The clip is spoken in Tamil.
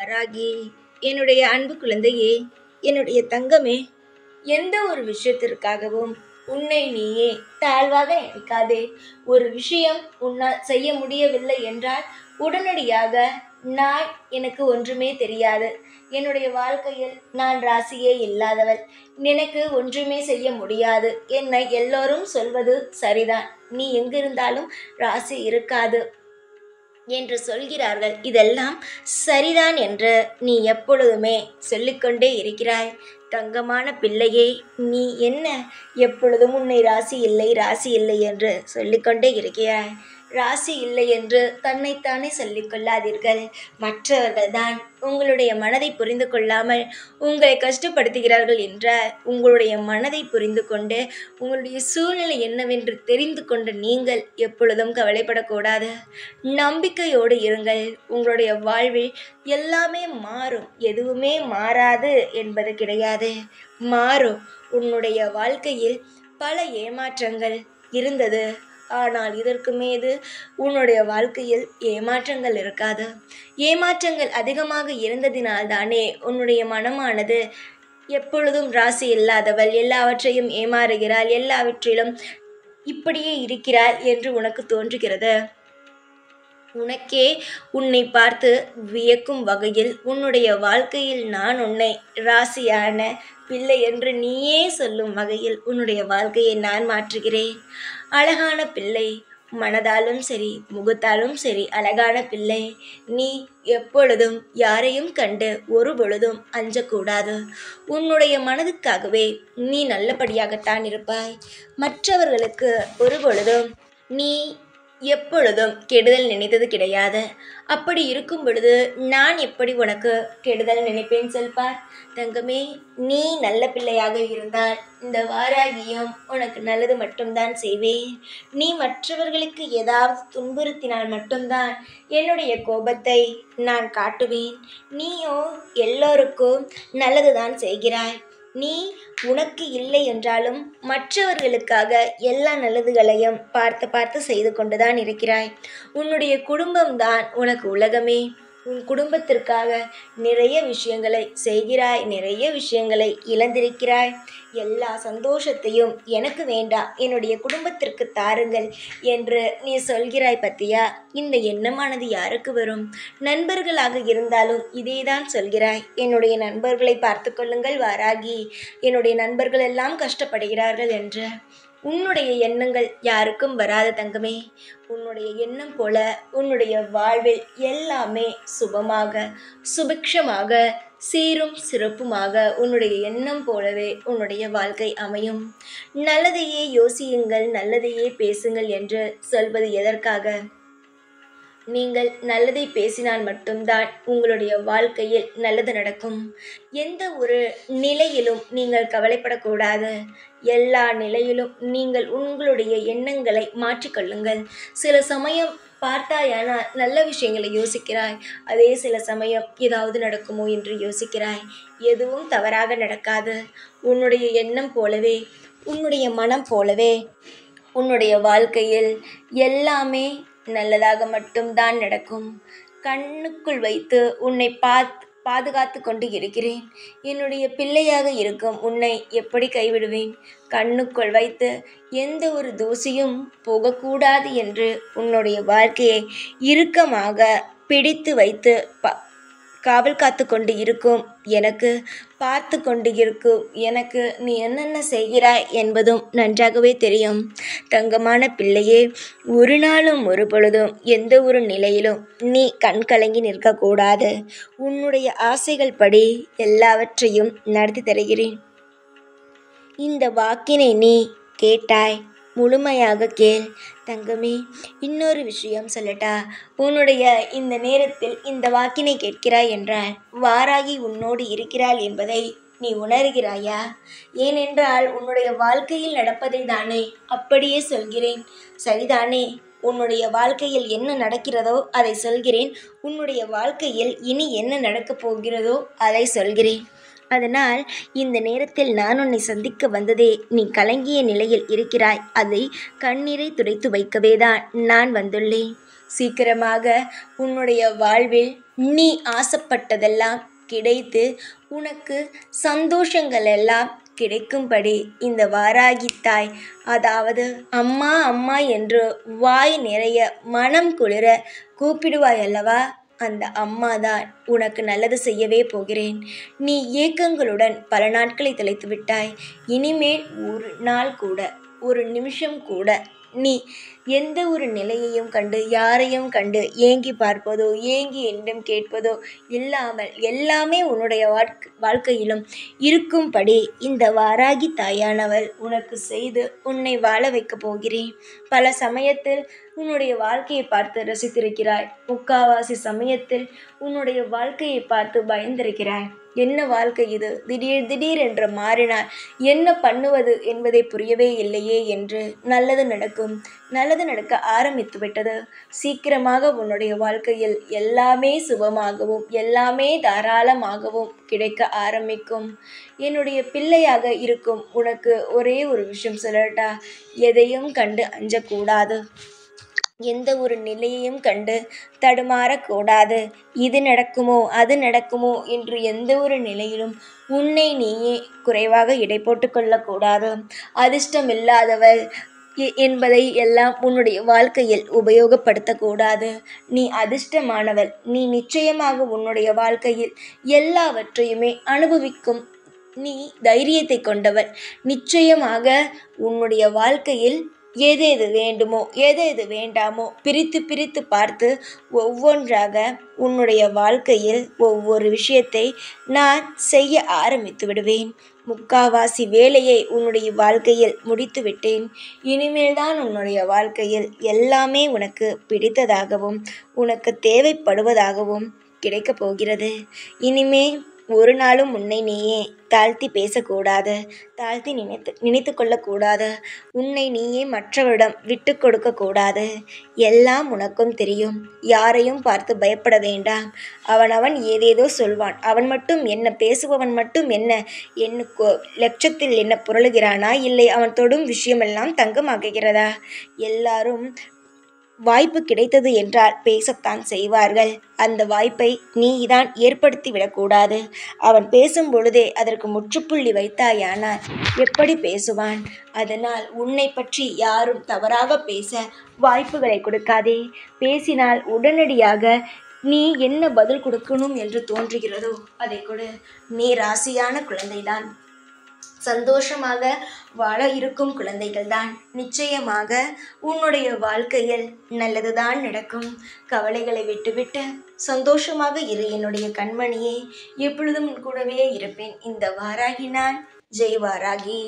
வாராகி, என்னுடைய அன்பு குழந்தையே, என்னுடைய தங்கமே, எந்த ஒரு விஷயத்திற்காகவும் உன்னை நீயே தாழ்வாக நினைக்காதே. ஒரு விஷயம் உன்னால் செய்ய முடியவில்லை என்றால் உடனடியாக நான் எனக்கு ஒன்றுமே தெரியாது, என்னுடைய வாழ்க்கையில் நான் ராசியே இல்லாதவள், எனக்கு ஒன்றுமே செய்ய முடியாது, என்னை எல்லோரும் சொல்வது சரிதான், நீ எங்கிருந்தாலும் ராசி இருக்காது என்று சொல்கிறார்கள். இதெல்லாம் சரிதான் என்று நீ எப்பொழுதுமே சொல்லிக்கொண்டே இருக்கிறாய். தங்கமான பிள்ளையே, நீ என்ன எப்பொழுதும் உன்னை ராசி இல்லை ராசி இல்லை என்று சொல்லிக்கொண்டே இருக்கிறாய். ராசி இல்லை என்று தன்னைத்தானே சொல்லிக் கொள்ளாதீர்கள். மற்றவர்கள்தான் உங்களுடைய மனதை புரிந்து கொள்ளாமல் உங்களை கஷ்டப்படுத்துகிறார்கள் என்ற உங்களுடைய மனதை புரிந்து கொண்டு உங்களுடைய சூழ்நிலை என்னவென்று தெரிந்து கொண்ட நீங்கள் எப்பொழுதும் கவலைப்படக்கூடாது. நம்பிக்கையோடு இருங்கள். உங்களுடைய வாழ்வில் எல்லாமே மாறும், எதுவுமே மாறாது என்பது கிடையாது, மாறும். உன்னுடைய வாழ்க்கையில் பல ஏமாற்றங்கள் இருந்தது, ஆனால் இதற்கு மீது உன்னுடைய வாழ்க்கையில் ஏமாற்றங்கள் இருக்காது. ஏமாற்றங்கள் அதிகமாக இருந்ததினால்தானே உன்னுடைய மனமானது எப்பொழுதும் ராசி இல்லாதவள், எல்லாவற்றையும் ஏமாறுகிறாள், எல்லாவற்றிலும் இப்படியே இருக்கிறாள் என்று உனக்கு தோன்றுகிறது. உனக்கே உன்னை பார்த்து வியக்கும் வகையில் உன்னுடைய வாழ்க்கையில் நான் உன்னை ராசியான பிள்ளை என்று நீயே சொல்லும் வகையில் உன்னுடைய வாழ்க்கையை நான் மாற்றுகிறேன். அழகான பிள்ளை, மனதாலும் சரி முகத்தாலும் சரி அழகான பிள்ளை, நீ எப்பொழுதும் யாரையும் கண்டு ஒரு பொழுதும் அஞ்சக்கூடாது. உன்னுடைய மனதுக்காகவே நீ நல்லபடியாகத்தான் இருப்பாய். மற்றவர்களுக்கு ஒரு பொழுதும் நீ எப்பொழுதும் கெடுதல் நினைத்தது கிடையாது. அப்படி இருக்கும் பொழுது நான் எப்படி உனக்கு கெடுதல் நினைப்பேன் சொல்பார். தங்கமே, நீ நல்ல பிள்ளையாக இருந்தால் இந்த வாராகியும் உனக்கு நல்லது மட்டும்தான் செய்வேன். நீ மற்றவர்களுக்கு ஏதாவது துன்புறுத்தினால் மட்டும்தான் என்னுடைய கோபத்தை நான் காட்டுவேன். நீயோ எல்லோருக்கும் நல்லதுதான் செய்கிறாய். நீ உனக்கு இல்லை என்றாலும் மற்றவர்களுக்காக எல்லா நல்லதுகளையும் பார்த்து பார்த்து செய்து கொண்டுதான் இருக்கிறாய். உன்னுடைய குடும்பம்தான் உனக்கு உலகமே. உன் குடும்பத்திற்காக நிறைய விஷயங்களை செய்கிறாய், நிறைய விஷயங்களை இழந்திருக்கிறாய். எல்லா சந்தோஷத்தையும் எனக்கு வேண்டாம், என்னுடைய குடும்பத்திற்கு தாருங்கள் என்று நீ சொல்கிறாய் பத்தியா? இந்த எண்ணமானது யாருக்கு வரும்? நண்பர்களாக இருந்தாலும் இதேதான் சொல்கிறாய். என்னுடைய நண்பர்களை பார்த்து கொள்ளுங்கள் வாராகி, என்னுடைய நண்பர்கள் எல்லாம் கஷ்டப்படுகிறார்கள் என்று. உன்னுடைய எண்ணங்கள் யாருக்கும் வராத தங்கமே. உன்னுடைய எண்ணம் போல உன்னுடைய வாழ்வில் எல்லாமே சுபமாக சுபிக்ஷமாக சீரும் சிறப்புமாக உன்னுடைய எண்ணம் போலவே உன்னுடைய வாழ்க்கை அமையும். நல்லதையே யோசியுங்கள், நல்லதையே பேசுங்கள் என்று சொல்வது எதற்காக? நீங்கள் நல்லதை பேசினால் மட்டும்தான் உங்களுடைய வாழ்க்கையில் நல்லது நடக்கும். எந்த ஒரு நிலையிலும் நீங்கள் கவலைப்படக்கூடாது. எல்லா நிலையிலும் நீங்கள் உங்களுடைய எண்ணங்களை மாற்றிக்கொள்ளுங்கள். சில சமயம் பார்த்தாயானால் நல்ல விஷயங்களை யோசிக்கிறாய், அதே சில சமயம் ஏதாவது நடக்குமோ என்று யோசிக்கிறாய். எதுவும் தவறாக நடக்காது. உன்னுடைய எண்ணம் போலவே உன்னுடைய மனம் போலவே உன்னுடைய வாழ்க்கையில் எல்லாமே நல்லதாக மட்டும்தான் நடக்கும். கண்ணுக்குள் வைத்து உன்னை பாதுகாத்து கொண்டு இருக்கிறேன். என்னுடைய பிள்ளையாக இருக்கும் உன்னை எப்படி கைவிடுவேன்? கண்ணுக்குள் வைத்து எந்த ஒரு தூசியும் போகக்கூடாது என்று உன்னுடைய வாழ்க்கையை இறுக்கமாக பிடித்து வைத்து காவல் காத்து கொண்டு இருக்கும் எனக்கு, பார்த்து கொண்டு இருக்கும் எனக்கு நீ என்னென்ன செய்கிறாய் என்பதும் நன்றாகவே தெரியும். தங்கமான பிள்ளையே, ஒரு நாளும் ஒரு பொழுதும் எந்த ஒரு நிலையிலும் நீ கண் கலங்கி நிற்கக்கூடாது. உன்னுடைய ஆசைகள் படி எல்லாவற்றையும் நடத்தி தருகிறேன். இந்த வாக்கினை நீ கேட்டாய், முழுமையாக கேள் தங்கமே. இன்னொரு விஷயம் சொல்லட்டா? உன்னுடைய இந்த நேரத்தில் இந்த வாக்கினை கேட்கிறாய் என்றால் வாராகி உன்னோடு இருக்கிறாள் என்பதை நீ உணர்கிறாயா? ஏனென்றால் உன்னுடைய வாழ்க்கையில் நடப்பதை தானே அப்படியே சொல்கிறேன், சரிதானே? உன்னுடைய வாழ்க்கையில் என்ன நடக்கிறதோ அதை சொல்கிறேன். உன்னுடைய வாழ்க்கையில் இனி என்ன நடக்கப் போகிறதோ அதை சொல்கிறேன். அதனால் இந்த நேரத்தில் நான் உன்னை சந்திக்க வந்ததே நீ கலங்கிய நிலையில் இருக்கிறாய், அதை கண்ணீரை துடைத்து வைக்கவே தான் நான் வந்துள்ளேன். சீக்கிரமாக உன்னுடைய வாழ்வில் நீ ஆசைப்பட்டதெல்லாம் கிடைத்து உனக்கு சந்தோஷங்கள் எல்லாம் கிடைக்கும்படி இந்த வாராகி தாய், அதாவது அம்மா அம்மா என்று வாய் நிறைய மனம் குளிர கூப்பிடுவாய் அல்லவா, அந்த அம்மா தான் உனக்கு நல்லது செய்யவே போகிறேன். நீ ஏக்கங்களுடன் பல நாட்களை தொலைத்து விட்டாய். இனிமேல் ஒரு நாள் கூட, ஒரு நிமிஷம் கூட நீ எந்த ஒரு நிலையையும் கண்டு, யாரையும் கண்டு ஏங்கி பார்ப்பதோ, ஏங்கி என்னிடம் கேட்பதோ இல்லாமல், எல்லாமே உன்னுடைய வாழ்க்கையிலும் இருக்கும்படி இந்த வாராகி தாயானவள் உனக்கு செய்து உன்னை வாழ வைக்கப் போகிறேன். பல சமயத்தில் உன்னுடைய வாழ்க்கையை பார்த்து ரசித்திருக்கிறாய். முக்காவாசி சமயத்தில் உன்னுடைய வாழ்க்கையை பார்த்து பயந்திருக்கிறாய். என்ன வாழ்க்கை இது, திடீர் திடீர் என்று மாறினால் என்ன பண்ணுவது என்பதை புரியவே இல்லையே என்று. நல்லது நடக்கும், நல்லது நடக்க ஆரம்பித்து விட்டது. சீக்கிரமாக உன்னுடைய வாழ்க்கையில் எல்லாமே சுபமாகவும் எல்லாமே தாராளமாகவும் கிடைக்க ஆரம்பிக்கும். என்னுடைய பிள்ளையாக இருக்கும் உனக்கு ஒரே ஒரு விஷயம் சொல்லட்டா, எதையும் கண்டு அஞ்சக்கூடாது. எந்த ஒரு நிலையையும் கண்டு தடுமாறக்கூடாது. இது நடக்குமோ அது நடக்குமோ என்று எந்த ஒரு நிலையிலும் உன்னை நீயே குறைவாக எடை போட்டு கொள்ளக்கூடாது. அதிர்ஷ்டம் இல்லாதவள் என்பதை எல்லாம் உன்னுடைய வாழ்க்கையில் உபயோகப்படுத்தக்கூடாது. நீ அதிர்ஷ்டமானவள். நீ நிச்சயமாக உன்னுடைய வாழ்க்கையில் எல்லாவற்றையுமே அனுபவிக்கும் நீ தைரியத்தை கொண்டவள். நிச்சயமாக உன்னுடைய வாழ்க்கையில் எது எது வேண்டுமோ எது எது வேண்டாமோ பிரித்து பிரித்து பார்த்து ஒவ்வொன்றாக உன்னுடைய வாழ்க்கையில் ஒவ்வொரு விஷயத்தை நான் செய்ய ஆரம்பித்து விடுவேன். முக்காவாசி வேலையை உன்னுடைய வாழ்க்கையில் முடித்து விட்டேன். இனிமேல்தான் உன்னுடைய வாழ்க்கையில் எல்லாமே உனக்கு பிடித்ததாகவும் உனக்கு தேவைப்படுவதாகவும் கிடைக்கப் போகிறது. இனிமேல் ஒரு நாளும் உன்னை நீயே தாழ்த்தி பேசக்கூடாது, தாழ்த்தி நினைத்து கொள்ளக்கூடாது. உன்னை நீயே மற்றவரிடம் விட்டு கொடுக்கக்கூடாது. எல்லாம் உனக்கும் தெரியும். யாரையும் பார்த்து பயப்பட வேண்டாம். அவன் ஏதேதோ சொல்வான். அவன் மட்டும் என்ன, பேசுபவன் மட்டும் என்ன, லட்சத்தில் என்ன புரளுகிறானா, இல்லை அவன் தொடும் விஷயமெல்லாம் தங்கமாக்குகிறதா? எல்லாரும் வாய்ப்பு கிடைத்தது என்றால் பேசத்தான் செய்வார்கள். அந்த வாய்ப்பை நீதான் ஏற்படுத்தி விடக்கூடாது. அவன் பேசும் பொழுதே அதற்கு முற்றுப்புள்ளி வைத்தாயானால் எப்படி பேசுவான்? அதனால் உன்னை பற்றி யாரும் தவறாக பேச வாய்ப்புகளை கொடுக்காதே. பேசினால் உடனடியாக நீ என்ன பதில் கொடுக்கணும் என்று தோன்றுகிறதோ அதை கொடு. நீ ராசியான குழந்தைதான். சந்தோஷமாக வாழ இருக்கும் குழந்தைகள்தான். நிச்சயமாக உன்னுடைய வாழ்க்கையில் நல்லதுதான் நடக்கும். கவலைகளை விட்டுவிட்டு சந்தோஷமாக இரு என்னுடைய கண்மணியே. எப்பொழுதும் கூடவே இருப்பேன். இந்த வாராகி நான். ஜெய் வாராகி.